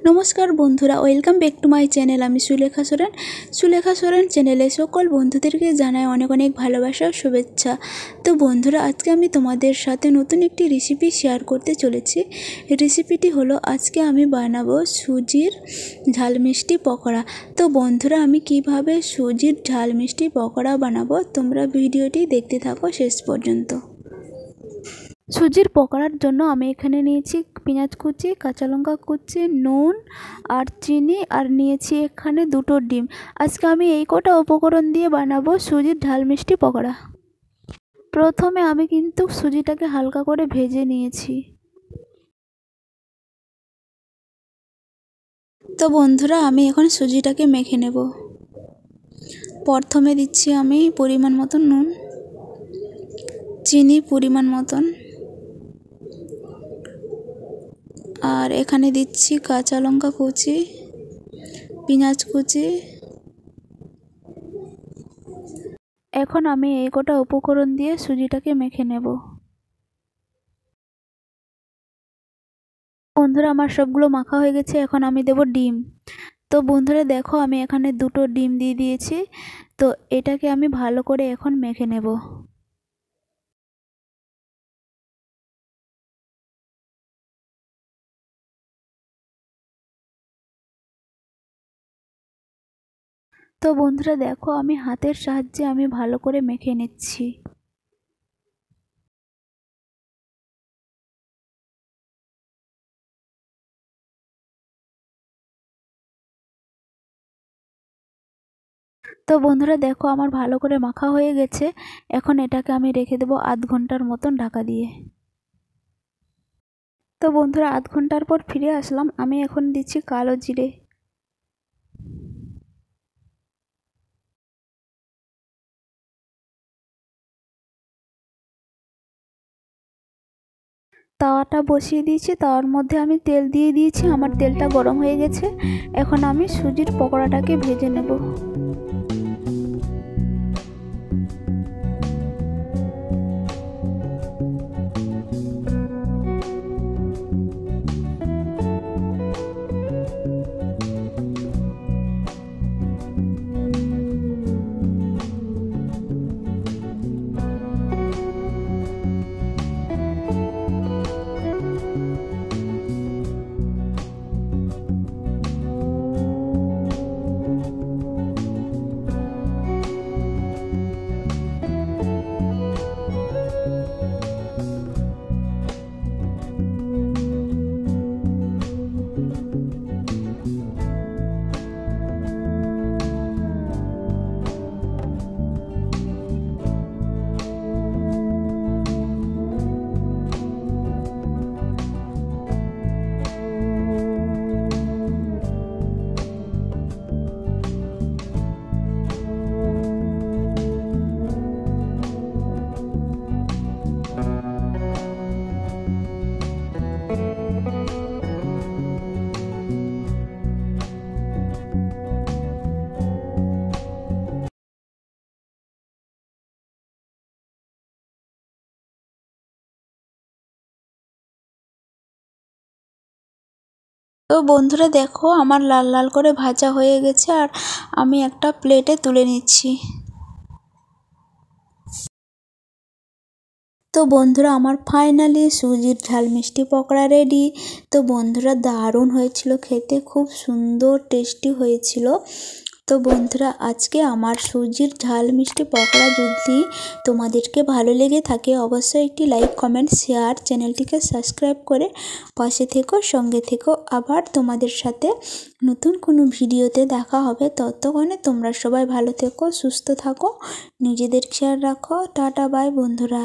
নমস্কার বন্ধুরা, welcome back to my channel. আমি সুলেখা সোরেন চ্যানেলে সকল বন্ধুদেরকে জানাই অনেক অনেক ভালোবাসা ও শুভেচ্ছা। তো বন্ধুরা, আজকে আমি তোমাদের সাথে নতুন একটি রেসিপি শেয়ার করতে চলেছি। রেসিপিটি হলো, আজকে আমি বানাবো সুজির ঝাল মিষ্টি পকোড়া। তো বন্ধুরা, আমি কিভাবে সুজির ঝাল মিষ্টি পকোড়া বানাবো তোমরা ভিডিওটি দেখতে থাকো শেষ পর্যন্ত। সুজির পকোড়ার জন্য আমি এখানে নিয়েছি পেঁয়াজ কুচি, কাঁচা লঙ্কা কুচি, নুন আর চিনি, আর নিয়েছি এখানে 2টো ডিম। আজকে আমি এই কটা উপকরণ দিয়ে বানাবো সুজির ঝাল মিষ্টি পকোড়া। প্রথমে আমি কিন্তু সুজিটাকে হালকা করে ভেজে নিয়েছি। তো বন্ধুরা, আমি এখন সুজিটাকে মেখে নেব। প্রথমে দিচ্ছি আমি পরিমাণ মতন নুন, চিনি পরিমাণ মতন, আর এখানে দিচ্ছি কাঁচা লঙ্কা কুচি, পেঁয়াজ কুচি। এখন আমি এই কটা উপকরণ দিয়ে সুজিটাকে মেখে নেব। বন্ধুরা, আমার সবগুলো মাখা হয়ে গেছে। এখন আমি দেব ডিম। তো বন্ধুরা দেখো, আমি এখানে 2টো ডিম দিয়ে দিয়েছি। তো এটাকে আমি ভালো করে এখন মেখে নেব। তো বন্ধুরা দেখো, আমি হাতের সাহায্যে আমি ভালো করে মেখে নিচ্ছি। তো বন্ধুরা দেখো, আমার ভালো করে মাখা হয়ে গেছে। এখন এটাকে আমি রেখে দেবো আধ ঘন্টার মতন ঢাকা দিয়ে। তো বন্ধুরা, আধ ঘন্টার পর ফিরে আসলাম। আমি এখন দিচ্ছি কালো জিরে, তাওয়াটা বসিয়ে দিয়েছি। তাওয়ার মধ্যে আমি তেল দিয়ে দিয়েছি। আমার তেলটা গরম হয়ে গেছে। এখন আমি সুজির পকোড়াটাকে ভেজে নেব। তো বন্ধুরা দেখো, আমার লাল লাল করে ভাজা হয়ে গেছে, আর আমি একটা প্লেটে তুলে নিচ্ছি। তো বন্ধুরা, আমার ফাইনালি সুজির ঝাল মিষ্টি পকোড়া রেডি। তো বন্ধুরা, দারুণ হয়েছিল খেতে, খুব সুন্দর টেস্টি হয়েছিল। তো বন্ধুরা, আজকে আমার সুজির ঝাল মিষ্টি পকোড়া যদি তোমাদেরকে ভালো লেগে থাকে, অবশ্যই একটি লাইক, কমেন্ট, শেয়ার, চ্যানেলটিকে সাবস্ক্রাইব করে পাশে থেকো, সঙ্গে থেকো। আবার তোমাদের সাথে নতুন কোনো ভিডিওতে দেখা হবে। ততক্ষণে তোমরা সবাই ভালো থেকো, সুস্থ থাকো, নিজেদের খেয়াল রাখো। টাটা, বাই বন্ধুরা।